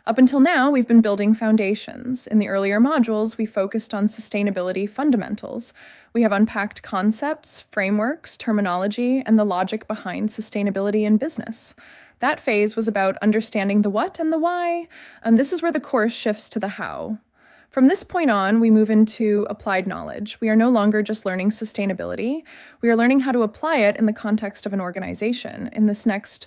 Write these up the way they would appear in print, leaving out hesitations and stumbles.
Up until now, we've been building foundations. In the earlier modules, we focused on sustainability fundamentals. We have unpacked concepts, frameworks, terminology, and the logic behind sustainability in business. That phase was about understanding the what and the why, and this is where the course shifts to the how. From this point on, we move into applied knowledge. We are no longer just learning sustainability. We are learning how to apply it in the context of an organization. In this next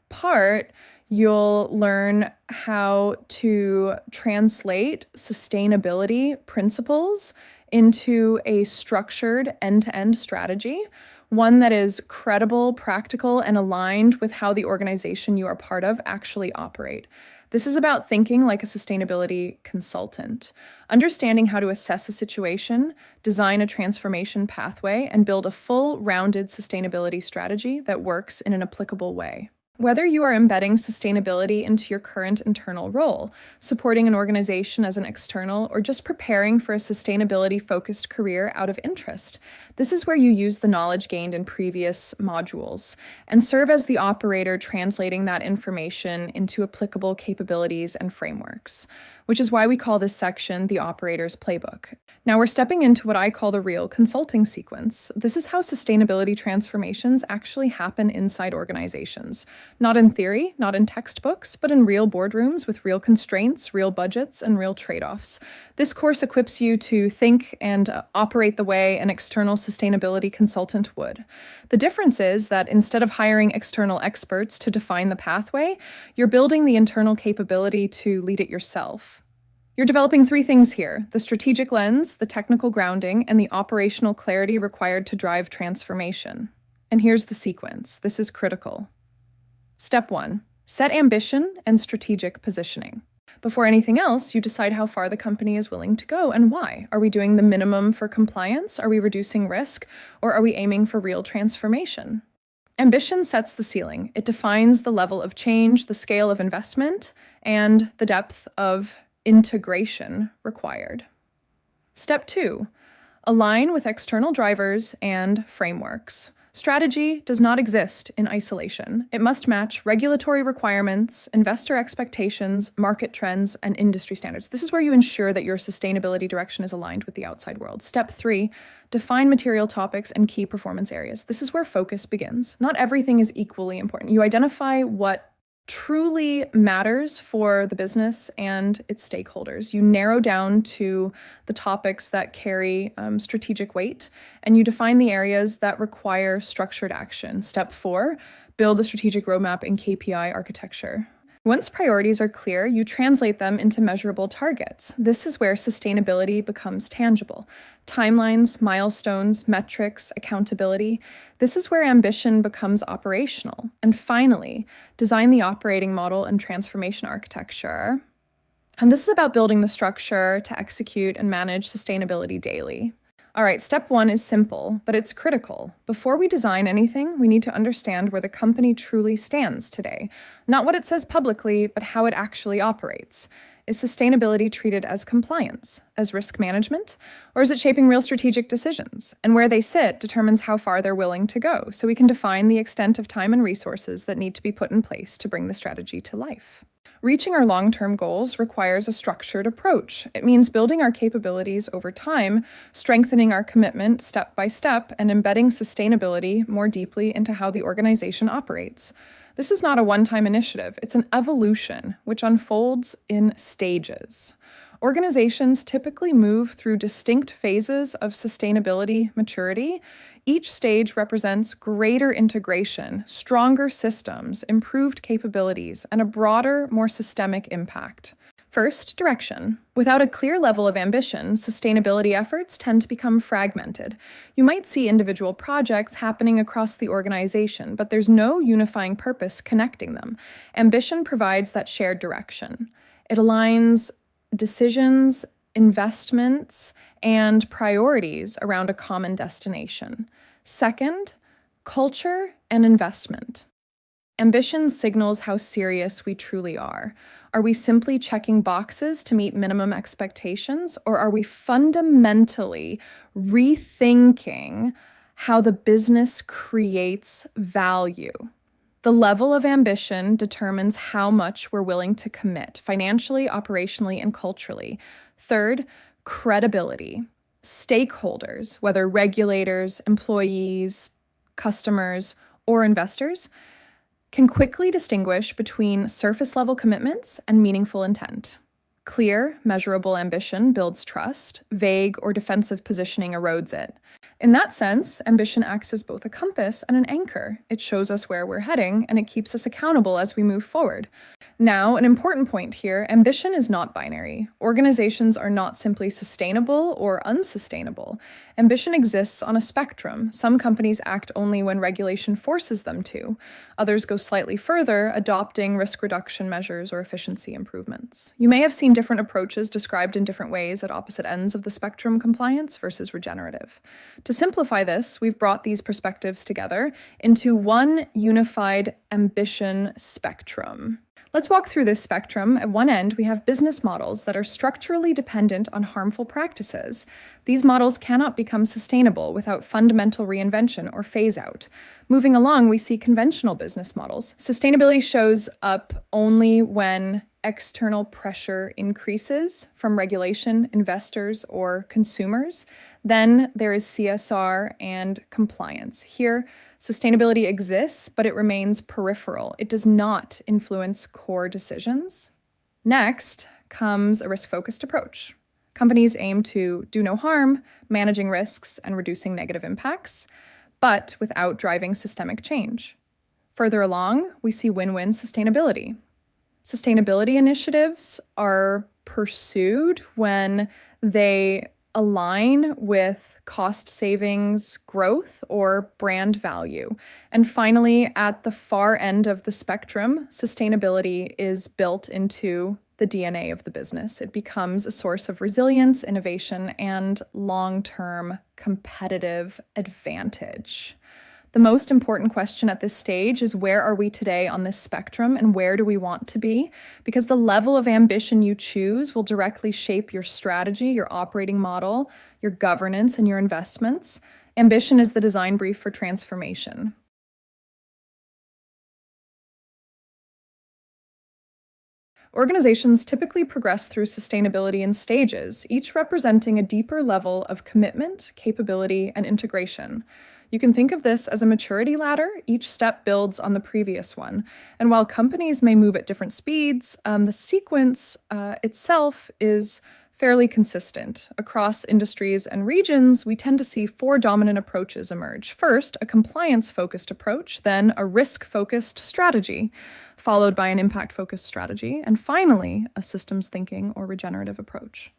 part, you'll learn how to translate sustainability principles into a structured end-to-end strategy, one that is credible, practical, and aligned with how the organization you are part of actually operate. This is about thinking like a sustainability consultant, understanding how to assess a situation, design a transformation pathway, and build a full-rounded sustainability strategy that works in an applicable way. Whether you are embedding sustainability into your current internal role, supporting an organization as an external, or just preparing for a sustainability-focused career out of interest, this is where you use the knowledge gained in previous modules and serve as the operator translating that information into applicable capabilities and frameworks, which is why we call this section the Operator's Playbook. Now we're stepping into what I call the real consulting sequence. This is how sustainability transformations actually happen inside organizations. Not in theory, not in textbooks, but in real boardrooms with real constraints, real budgets, and real trade-offs. This course equips you to think and operate the way an external sustainability consultant would. The difference is that instead of hiring external experts to define the pathway, you're building the internal capability to lead it yourself. You're developing three things here: the strategic lens, the technical grounding, and the operational clarity required to drive transformation. And here's the sequence. This is critical. Step 1. Set ambition and strategic positioning. Before anything else, you decide how far the company is willing to go and why. Are we doing the minimum for compliance? Are we reducing risk? Or are we aiming for real transformation? Ambition sets the ceiling. It defines the level of change, the scale of investment, and the depth of integration required. Step 2. Align with external drivers and frameworks. Strategy does not exist in isolation. It must match regulatory requirements, investor expectations, market trends, and industry standards. This is where you ensure that your sustainability direction is aligned with the outside world. Step 3, define material topics and key performance areas. This is where focus begins. Not everything is equally important. You identify what truly matters for the business and its stakeholders. You narrow down to the topics that carry strategic weight, and you define the areas that require structured action. Step 4, build a strategic roadmap and KPI architecture. Once priorities are clear, you translate them into measurable targets. This is where sustainability becomes tangible. Timelines, milestones, metrics, accountability. This is where ambition becomes operational. And finally, design the operating model and transformation architecture. And this is about building the structure to execute and manage sustainability daily. All right, step 1 is simple, but it's critical. Before we design anything, we need to understand where the company truly stands today. Not what it says publicly, but how it actually operates. Is sustainability treated as compliance, as risk management, or is it shaping real strategic decisions? And where they sit determines how far they're willing to go, so we can define the extent of time and resources that need to be put in place to bring the strategy to life. Reaching our long-term goals requires a structured approach. It means building our capabilities over time, strengthening our commitment step by step, and embedding sustainability more deeply into how the organization operates. This is not a one-time initiative. It's an evolution which unfolds in stages. Organizations typically move through distinct phases of sustainability maturity. Each stage represents greater integration, stronger systems, improved capabilities, and a broader, more systemic impact. First, direction. Without a clear level of ambition, sustainability efforts tend to become fragmented. You might see individual projects happening across the organization, but there's no unifying purpose connecting them. Ambition provides that shared direction. It aligns decisions, investments, and priorities around a common destination. Second, culture and investment. Ambition signals how serious we truly are. Are we simply checking boxes to meet minimum expectations, or are we fundamentally rethinking how the business creates value? The level of ambition determines how much we're willing to commit financially, operationally, and culturally. Third, credibility. Stakeholders, whether regulators, employees, customers, or investors, can quickly distinguish between surface level commitments and meaningful intent. Clear, measurable ambition builds trust. Vague or defensive positioning erodes it. In that sense, ambition acts as both a compass and an anchor. It shows us where we're heading, and it keeps us accountable as we move forward. Now, an important point here, ambition is not binary. Organizations are not simply sustainable or unsustainable. Ambition exists on a spectrum. Some companies act only when regulation forces them to. Others go slightly further, adopting risk reduction measures or efficiency improvements. You may have seen different approaches described in different ways at opposite ends of the spectrum: compliance versus regenerative. To simplify this, we've brought these perspectives together into one unified ambition spectrum. Let's walk through this spectrum. At one end, we have business models that are structurally dependent on harmful practices. These models cannot become sustainable without fundamental reinvention or phase out. Moving along, we see conventional business models. Sustainability shows up only when external pressure increases from regulation, investors, or consumers. Then there is CSR and compliance. Here, sustainability exists, but it remains peripheral. It does not influence core decisions. Next comes a risk-focused approach. Companies aim to do no harm, managing risks and reducing negative impacts, but without driving systemic change. Further along, we see win-win sustainability. Sustainability initiatives are pursued when they align with cost savings, growth, or brand value. And finally, at the far end of the spectrum, sustainability is built into the DNA of the business. It becomes a source of resilience, innovation, and long-term competitive advantage. The most important question at this stage is, where are we today on this spectrum and where do we want to be? Because the level of ambition you choose will directly shape your strategy, your operating model, your governance, and your investments. Ambition is the design brief for transformation. Organizations typically progress through sustainability in stages, each representing a deeper level of commitment, capability, and integration. You can think of this as a maturity ladder. Each step builds on the previous one. And while companies may move at different speeds, the sequence itself is fairly consistent. Across industries and regions, we tend to see four dominant approaches emerge. First, a compliance-focused approach, then a risk-focused strategy, followed by an impact-focused strategy, and finally, a systems thinking or regenerative approach.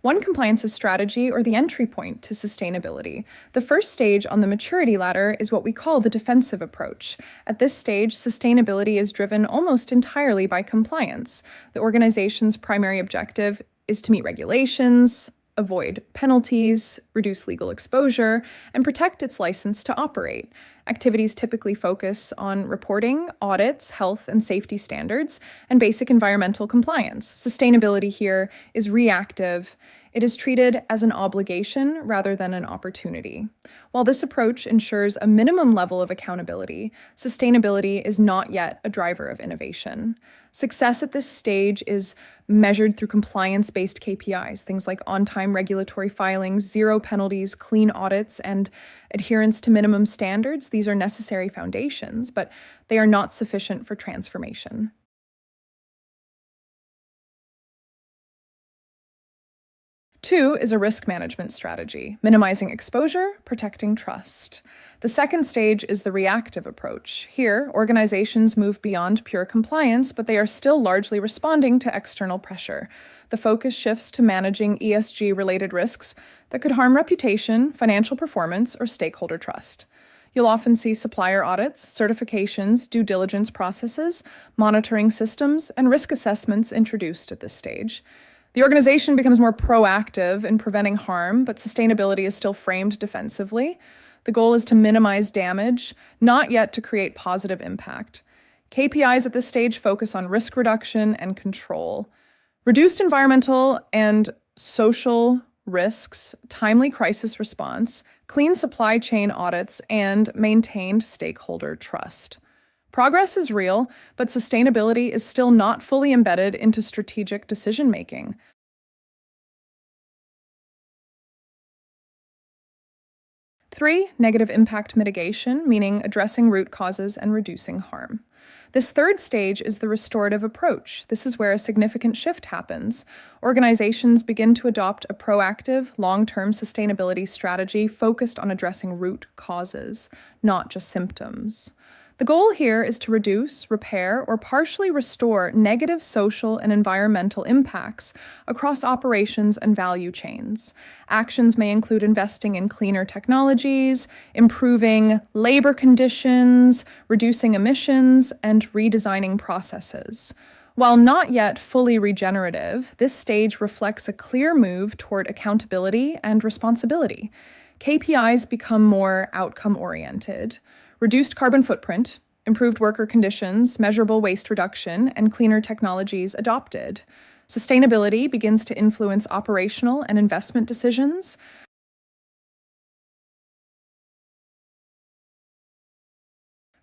One, compliance is strategy, or the entry point to sustainability. The first stage on the maturity ladder is what we call the defensive approach. At this stage, sustainability is driven almost entirely by compliance. The organization's primary objective is to meet regulations, avoid penalties, reduce legal exposure, and protect its license to operate. Activities typically focus on reporting, audits, health and safety standards, and basic environmental compliance. Sustainability here is reactive. It is treated as an obligation rather than an opportunity. While this approach ensures a minimum level of accountability, sustainability is not yet a driver of innovation. Success at this stage is measured through compliance-based KPIs, things like on-time regulatory filings, zero penalties, clean audits, and adherence to minimum standards. These are necessary foundations, but they are not sufficient for transformation. Two is a risk management strategy, minimizing exposure, protecting trust. The second stage is the reactive approach. Here, organizations move beyond pure compliance, but they are still largely responding to external pressure. The focus shifts to managing ESG-related risks that could harm reputation, financial performance, or stakeholder trust. You'll often see supplier audits, certifications, due diligence processes, monitoring systems, and risk assessments introduced at this stage. The organization becomes more proactive in preventing harm, but sustainability is still framed defensively. The goal is to minimize damage, not yet to create positive impact. KPIs at this stage focus on risk reduction and control. Reduced environmental and social risks, timely crisis response, clean supply chain audits, and maintained stakeholder trust. Progress is real, but sustainability is still not fully embedded into strategic decision-making. 3, negative impact mitigation, meaning addressing root causes and reducing harm. This third stage is the restorative approach. This is where a significant shift happens. Organizations begin to adopt a proactive, long-term sustainability strategy focused on addressing root causes, not just symptoms. The goal here is to reduce, repair, or partially restore negative social and environmental impacts across operations and value chains. Actions may include investing in cleaner technologies, improving labor conditions, reducing emissions, and redesigning processes. While not yet fully regenerative, this stage reflects a clear move toward accountability and responsibility. KPIs become more outcome-oriented. Reduced carbon footprint, improved worker conditions, measurable waste reduction, and cleaner technologies adopted. Sustainability begins to influence operational and investment decisions.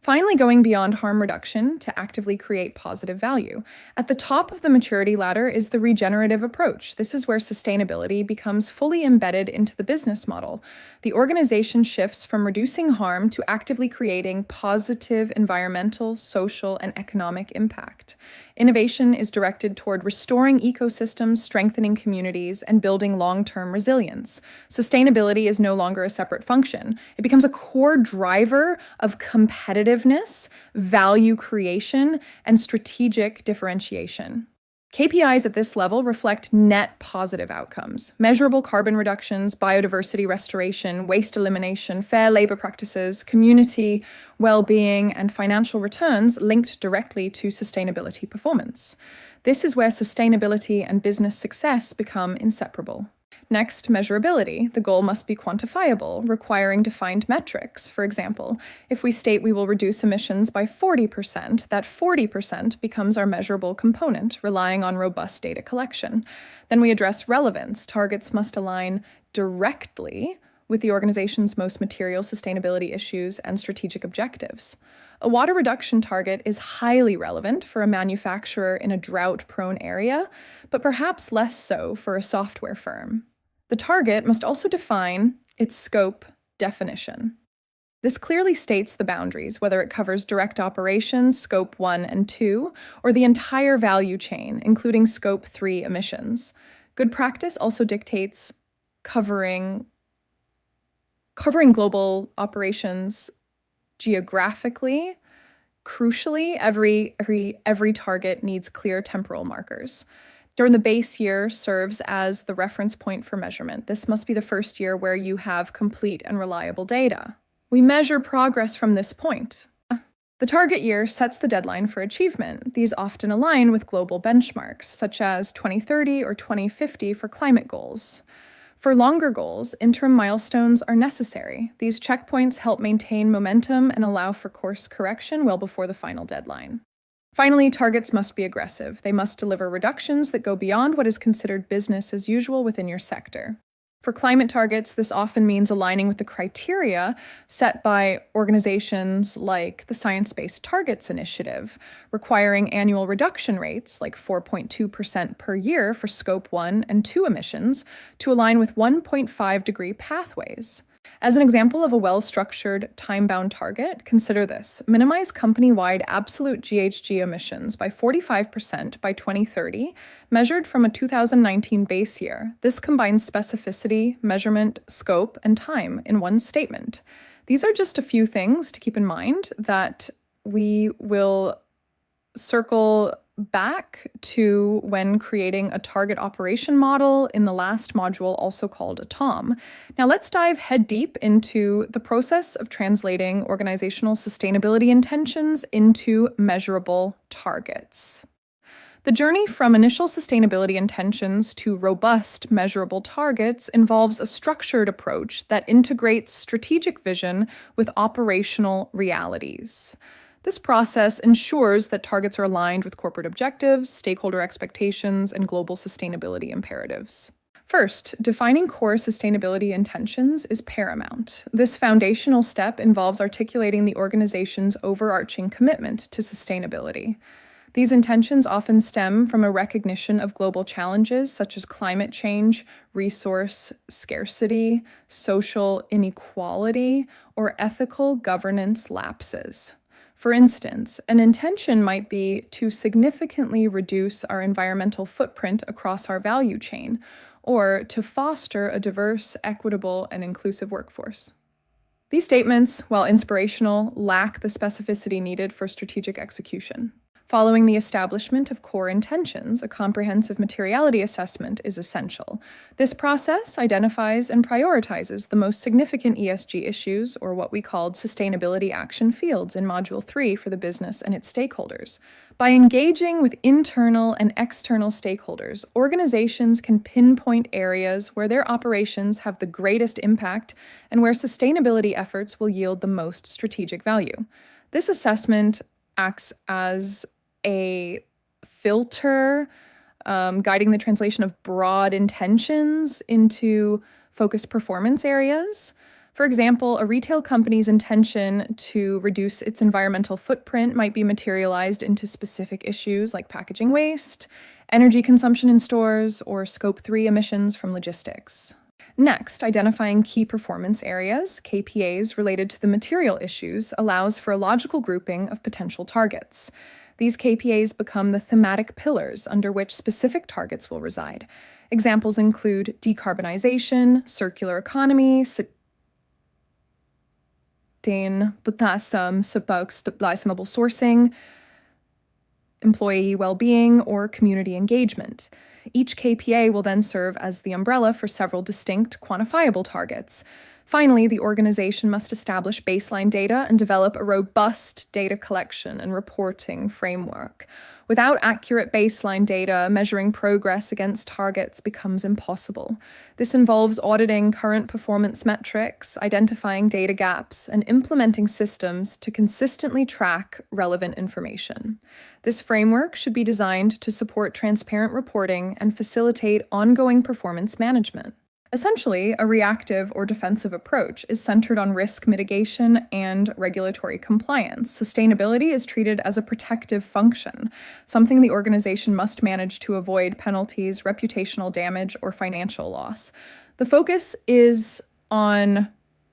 Finally, going beyond harm reduction to actively create positive value. At the top of the maturity ladder is the regenerative approach. This is where sustainability becomes fully embedded into the business model. The organization shifts from reducing harm to actively creating positive environmental, social, and economic impact. Innovation is directed toward restoring ecosystems, strengthening communities, and building long-term resilience. Sustainability is no longer a separate function. It becomes a core driver of competitiveness, value creation, and strategic differentiation. KPIs at this level reflect net positive outcomes: measurable carbon reductions, biodiversity restoration, waste elimination, fair labor practices, community well-being, and financial returns linked directly to sustainability performance. This is where sustainability and business success become inseparable. Next, measurability. The goal must be quantifiable, requiring defined metrics. For example, if we state we will reduce emissions by 40%, that 40% becomes our measurable component, relying on robust data collection. Then we address relevance. Targets must align directly with the organization's most material sustainability issues and strategic objectives. A water reduction target is highly relevant for a manufacturer in a drought-prone area, but perhaps less so for a software firm. The target must also define its scope definition. This clearly states the boundaries, whether it covers direct operations, scope 1 and 2, or the entire value chain, including scope 3 emissions. Good practice also dictates covering global operations geographically. Crucially, every target needs clear temporal markers. During the base year serves as the reference point for measurement. This must be the first year where you have complete and reliable data. We measure progress from this point. The target year sets the deadline for achievement. These often align with global benchmarks, such as 2030 or 2050 for climate goals. For longer goals, interim milestones are necessary. These checkpoints help maintain momentum and allow for course correction well before the final deadline. Finally, targets must be aggressive. They must deliver reductions that go beyond what is considered business as usual within your sector. For climate targets, this often means aligning with the criteria set by organizations like the Science Based Targets Initiative, requiring annual reduction rates like 4.2% per year for Scope 1 and 2 emissions to align with 1.5-degree pathways. As an example of a well-structured, time-bound target, consider this. Minimize company-wide absolute GHG emissions by 45% by 2030, measured from a 2019 base year. This combines specificity, measurement, scope, and time in one statement. These are just a few things to keep in mind that we will circle back to when creating a target operation model in the last module, also called a TOM. Now let's dive head deep into the process of translating organizational sustainability intentions into measurable targets. The journey from initial sustainability intentions to robust, measurable targets involves a structured approach that integrates strategic vision with operational realities. This process ensures that targets are aligned with corporate objectives, stakeholder expectations, and global sustainability imperatives. First, defining core sustainability intentions is paramount. This foundational step involves articulating the organization's overarching commitment to sustainability. These intentions often stem from a recognition of global challenges such as climate change, resource scarcity, social inequality, or ethical governance lapses. For instance, an intention might be to significantly reduce our environmental footprint across our value chain, or to foster a diverse, equitable, and inclusive workforce. These statements, while inspirational, lack the specificity needed for strategic execution. Following the establishment of core intentions, a comprehensive materiality assessment is essential. This process identifies and prioritizes the most significant ESG issues, or what we called sustainability action fields in Module 3 for the business and its stakeholders. By engaging with internal and external stakeholders, organizations can pinpoint areas where their operations have the greatest impact and where sustainability efforts will yield the most strategic value. This assessment acts as a filter, guiding the translation of broad intentions into focused performance areas. For example, a retail company's intention to reduce its environmental footprint might be materialized into specific issues like packaging waste, energy consumption in stores, or Scope 3 emissions from logistics. Next, identifying key performance areas, KPAs, related to the material issues allows for a logical grouping of potential targets. These KPAs become the thematic pillars under which specific targets will reside. Examples include decarbonization, circular economy, sustainable sourcing, employee well-being, or community engagement. Each KPA will then serve as the umbrella for several distinct, quantifiable targets. Finally, the organization must establish baseline data and develop a robust data collection and reporting framework. Without accurate baseline data, measuring progress against targets becomes impossible. This involves auditing current performance metrics, identifying data gaps, and implementing systems to consistently track relevant information. This framework should be designed to support transparent reporting and facilitate ongoing performance management. Essentially, a reactive or defensive approach is centered on risk mitigation and regulatory compliance. Sustainability is treated as a protective function, something the organization must manage to avoid penalties, reputational damage, or financial loss. The focus is on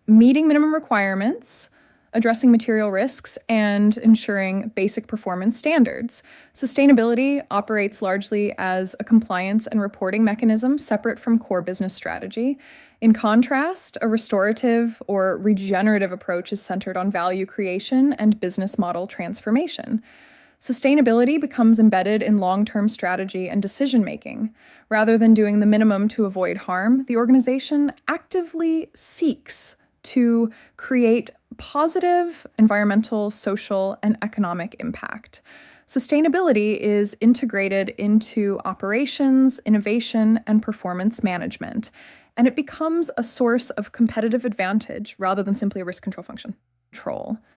meeting minimum requirements, addressing material risks, and ensuring basic performance standards. Sustainability operates largely as a compliance and reporting mechanism separate from core business strategy. In contrast, a restorative or regenerative approach is centered on value creation and business model transformation. Sustainability becomes embedded in long-term strategy and decision-making. Rather than doing the minimum to avoid harm, the organization actively seeks to create positive environmental, social, and economic impact. Sustainability is integrated into operations, innovation, and performance management, and it becomes a source of competitive advantage rather than simply a risk control function.